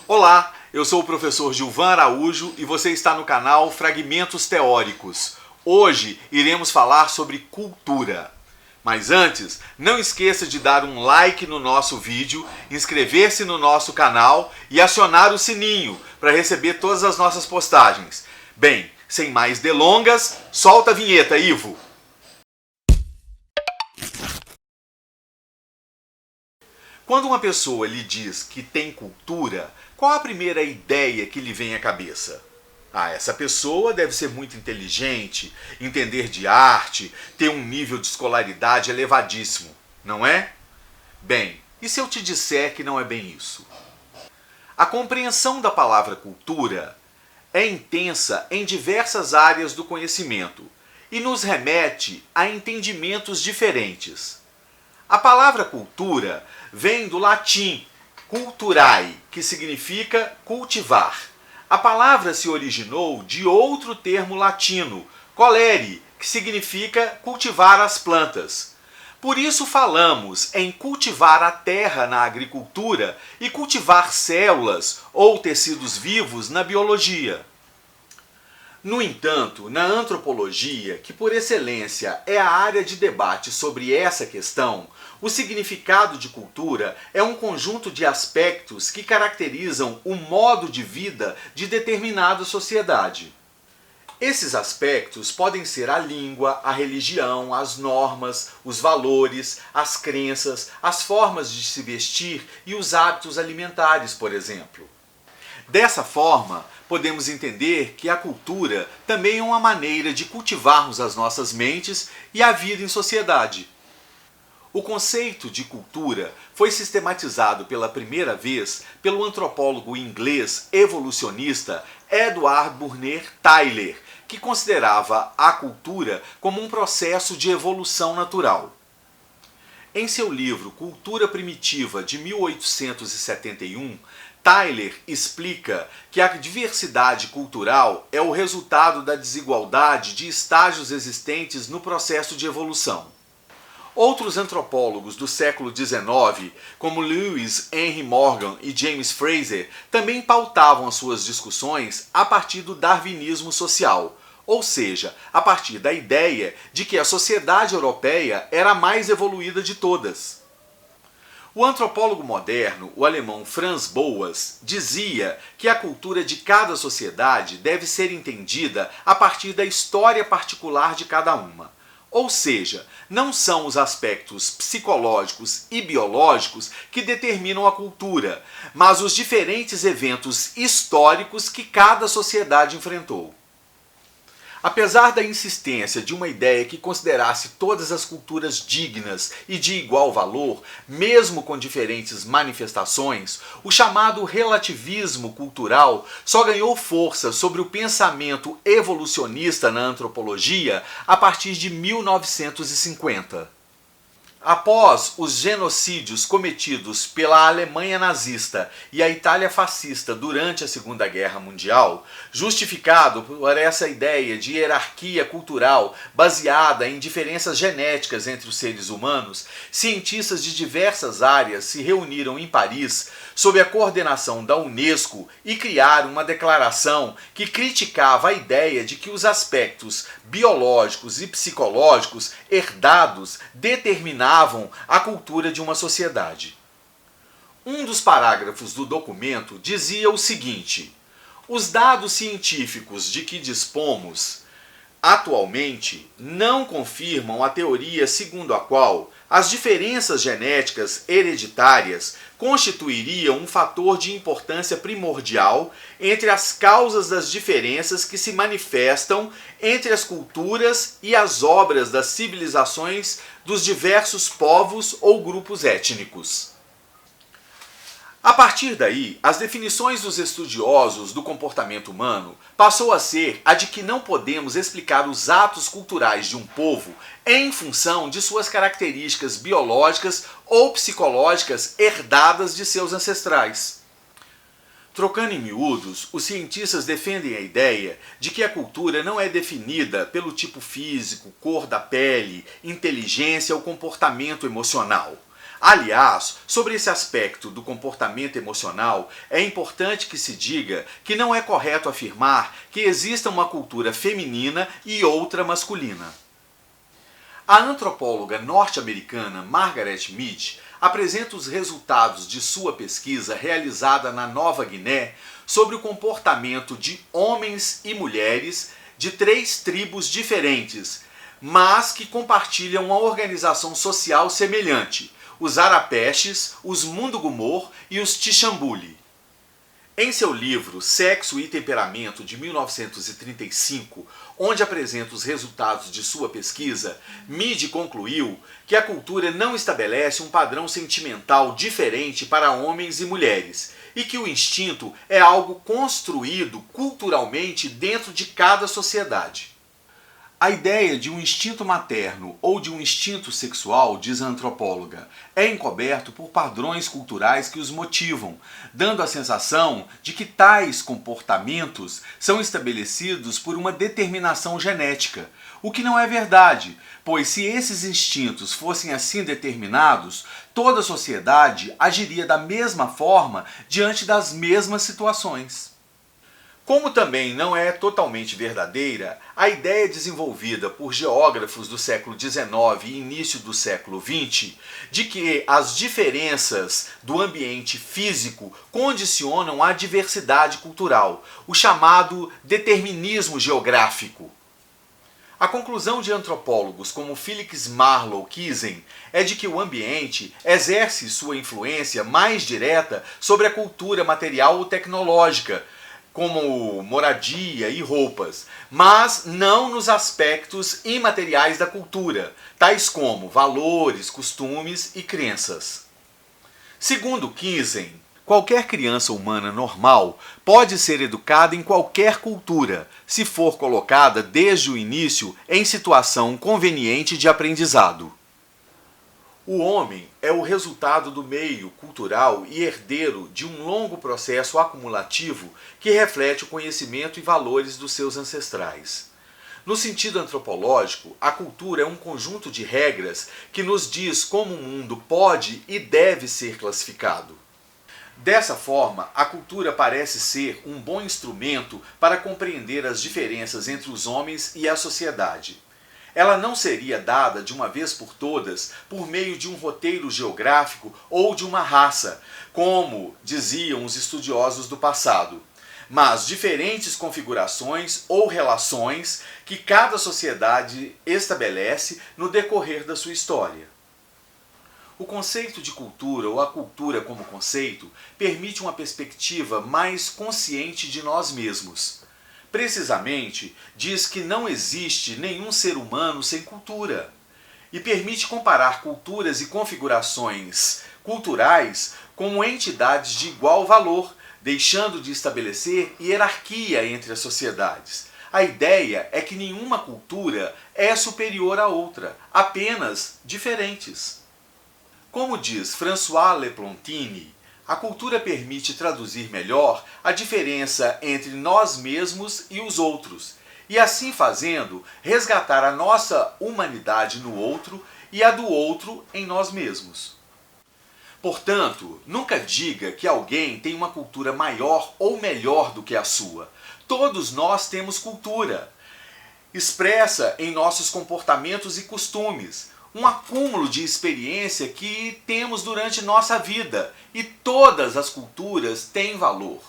Olá, eu sou o professor Gilvan Araújo e você está no canal Fragmentos Teóricos. Hoje iremos falar sobre cultura. Mas antes, não esqueça de dar um like no nosso vídeo, inscrever-se no nosso canal e acionar o sininho para receber todas as nossas postagens. Bem, sem mais delongas, solta a vinheta, Ivo! Quando uma pessoa lhe diz que tem cultura, qual a primeira ideia que lhe vem à cabeça? Essa pessoa deve ser muito inteligente, entender de arte, ter um nível de escolaridade elevadíssimo, não é? Bem, e se eu te disser que não é bem isso? A compreensão da palavra cultura é intensa em diversas áreas do conhecimento e nos remete a entendimentos diferentes. A palavra cultura vem do latim culturae, que significa cultivar. A palavra se originou de outro termo latino, colere, que significa cultivar as plantas. Por isso falamos em cultivar a terra na agricultura e cultivar células ou tecidos vivos na biologia. No entanto, na antropologia, que por excelência é a área de debate sobre essa questão, o significado de cultura é um conjunto de aspectos que caracterizam o modo de vida de determinada sociedade. Esses aspectos podem ser a língua, a religião, as normas, os valores, as crenças, as formas de se vestir e os hábitos alimentares, por exemplo. Dessa forma, podemos entender que a cultura também é uma maneira de cultivarmos as nossas mentes e a vida em sociedade. O conceito de cultura foi sistematizado pela primeira vez pelo antropólogo inglês evolucionista Edward Burner Tyler, que considerava a cultura como um processo de evolução natural. Em seu livro Cultura Primitiva, de 1871, Tyler explica que a diversidade cultural é o resultado da desigualdade de estágios existentes no processo de evolução. Outros antropólogos do século XIX, como Lewis Henry Morgan e James Frazer, também pautavam as suas discussões a partir do darwinismo social, ou seja, a partir da ideia de que a sociedade europeia era a mais evoluída de todas. O antropólogo moderno, o alemão Franz Boas, dizia que a cultura de cada sociedade deve ser entendida a partir da história particular de cada uma. Ou seja, não são os aspectos psicológicos e biológicos que determinam a cultura, mas os diferentes eventos históricos que cada sociedade enfrentou. Apesar da insistência de uma ideia que considerasse todas as culturas dignas e de igual valor, mesmo com diferentes manifestações, o chamado relativismo cultural só ganhou força sobre o pensamento evolucionista na antropologia a partir de 1950. Após os genocídios cometidos pela Alemanha nazista e a Itália fascista durante a Segunda Guerra Mundial, justificado por essa ideia de hierarquia cultural baseada em diferenças genéticas entre os seres humanos, cientistas de diversas áreas se reuniram em Paris sob a coordenação da Unesco e criaram uma declaração que criticava a ideia de que os aspectos biológicos e psicológicos herdados determinavam a cultura de uma sociedade. Um dos parágrafos do documento dizia o seguinte: os dados científicos de que dispomos atualmente não confirmam a teoria segundo a qual as diferenças genéticas hereditárias constituiriam um fator de importância primordial entre as causas das diferenças que se manifestam entre as culturas e as obras das civilizações dos diversos povos ou grupos étnicos. A partir daí, as definições dos estudiosos do comportamento humano passou a ser a de que não podemos explicar os atos culturais de um povo em função de suas características biológicas ou psicológicas herdadas de seus ancestrais. Trocando em miúdos, os cientistas defendem a ideia de que a cultura não é definida pelo tipo físico, cor da pele, inteligência ou comportamento emocional. Aliás, sobre esse aspecto do comportamento emocional, é importante que se diga que não é correto afirmar que exista uma cultura feminina e outra masculina. A antropóloga norte-americana Margaret Mead apresenta os resultados de sua pesquisa realizada na Nova Guiné sobre o comportamento de homens e mulheres de 3 tribos diferentes, mas que compartilham uma organização social semelhante: os Arapeixes, os Mundugumor e os Tixambuli. Em seu livro Sexo e Temperamento, de 1935, onde apresenta os resultados de sua pesquisa, Mead concluiu que a cultura não estabelece um padrão sentimental diferente para homens e mulheres, e que o instinto é algo construído culturalmente dentro de cada sociedade. A ideia de um instinto materno ou de um instinto sexual, diz a antropóloga, é encoberto por padrões culturais que os motivam, dando a sensação de que tais comportamentos são estabelecidos por uma determinação genética, o que não é verdade, pois se esses instintos fossem assim determinados, toda a sociedade agiria da mesma forma diante das mesmas situações. Como também não é totalmente verdadeira a ideia desenvolvida por geógrafos do século XIX e início do século XX de que as diferenças do ambiente físico condicionam a diversidade cultural, o chamado determinismo geográfico. A conclusão de antropólogos como Felix Marlowe Kissem é de que o ambiente exerce sua influência mais direta sobre a cultura material ou tecnológica, como moradia e roupas, mas não nos aspectos imateriais da cultura, tais como valores, costumes e crenças. Segundo Kissem, qualquer criança humana normal pode ser educada em qualquer cultura, se for colocada desde o início em situação conveniente de aprendizado. O homem é o resultado do meio cultural e herdeiro de um longo processo acumulativo que reflete o conhecimento e valores dos seus ancestrais. No sentido antropológico, a cultura é um conjunto de regras que nos diz como o mundo pode e deve ser classificado. Dessa forma, a cultura parece ser um bom instrumento para compreender as diferenças entre os homens e a sociedade. Ela não seria dada de uma vez por todas por meio de um roteiro geográfico ou de uma raça, como diziam os estudiosos do passado, mas diferentes configurações ou relações que cada sociedade estabelece no decorrer da sua história. O conceito de cultura, ou a cultura como conceito, permite uma perspectiva mais consciente de nós mesmos. Precisamente, diz que não existe nenhum ser humano sem cultura e permite comparar culturas e configurações culturais como entidades de igual valor, deixando de estabelecer hierarquia entre as sociedades. A ideia é que nenhuma cultura é superior à outra, apenas diferentes. Como diz François Leplontine, a cultura permite traduzir melhor a diferença entre nós mesmos e os outros, e assim fazendo, resgatar a nossa humanidade no outro e a do outro em nós mesmos. Portanto, nunca diga que alguém tem uma cultura maior ou melhor do que a sua. Todos nós temos cultura, expressa em nossos comportamentos e costumes, um acúmulo de experiência que temos durante nossa vida, e todas as culturas têm valor.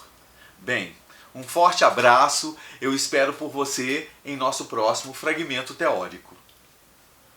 Bem, um forte abraço, eu espero por você em nosso próximo fragmento teórico.